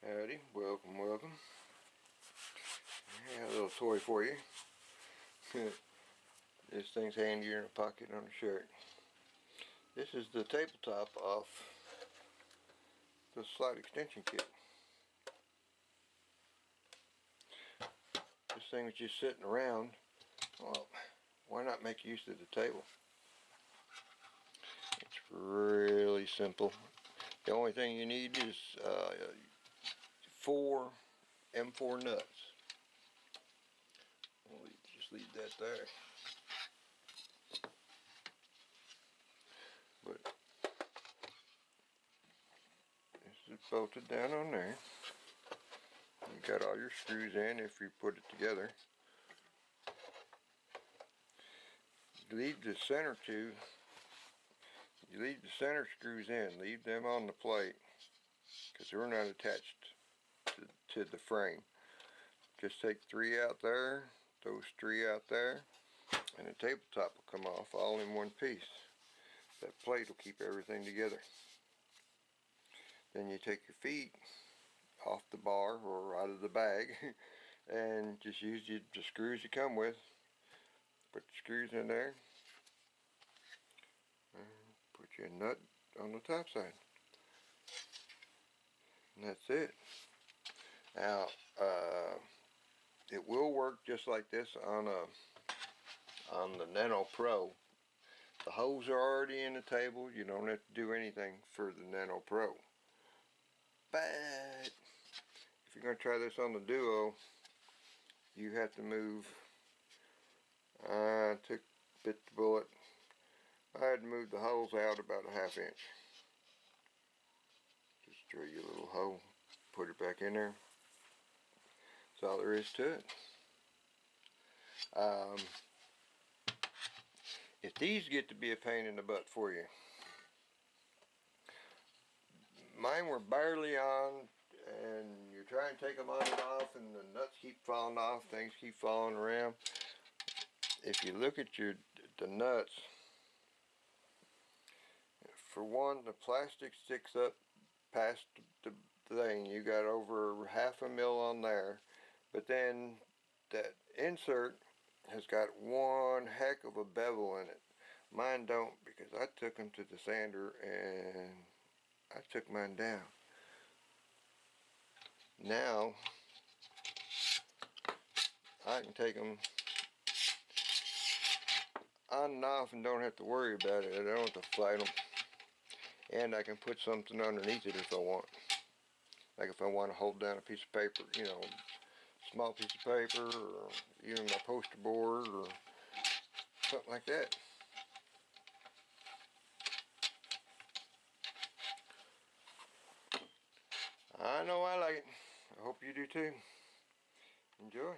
Howdy, welcome, welcome. I got a little toy for you. This thing's handier in a pocket on a shirt. This is the tabletop off the slide extension kit. This thing was just sitting around. Well, why not make use of the table? It's really simple. The only thing you need is 4 M4 nuts. We'll just leave that there. But this is bolted down on there. You got all your screws in if you put it together. Leave the center screws in. Leave them on the plate because they're not attached to the frame. Just take 3 out there, those 3 out there, and the tabletop will come off all in one piece. That plate will keep everything together. Then you take your feet off the bar or out of the bag and just use the screws you come with. Put the screws in there and put your nut on the top side. And that's it. Now, it will work just like this on the Nano Pro. The holes are already in the table. You don't have to do anything for the Nano Pro. But if you're going to try this on the Duo, you have to move. I bit the bullet. I had to move the holes out about a 1/2 inch. Just drill your little hole, put it back in there. That's all there is to it. If these get to be a pain in the butt for you, mine were barely on, and you're trying to take them on and off, and the nuts keep falling off, things keep falling around. If you look at the nuts, for one, the plastic sticks up past the thing. You got over 1/2 mil on there, but then that insert has got one heck of a bevel in it. Mine don't, because I took them to the sander and I took mine down. Now I can take them on and off and don't have to worry about it. I don't have to fight them. And I can put something underneath it if I want. Like if I want to hold down a piece of paper, you know, small piece of paper, or even my poster board, or something like that. I know I like it. I hope you do too. Enjoy.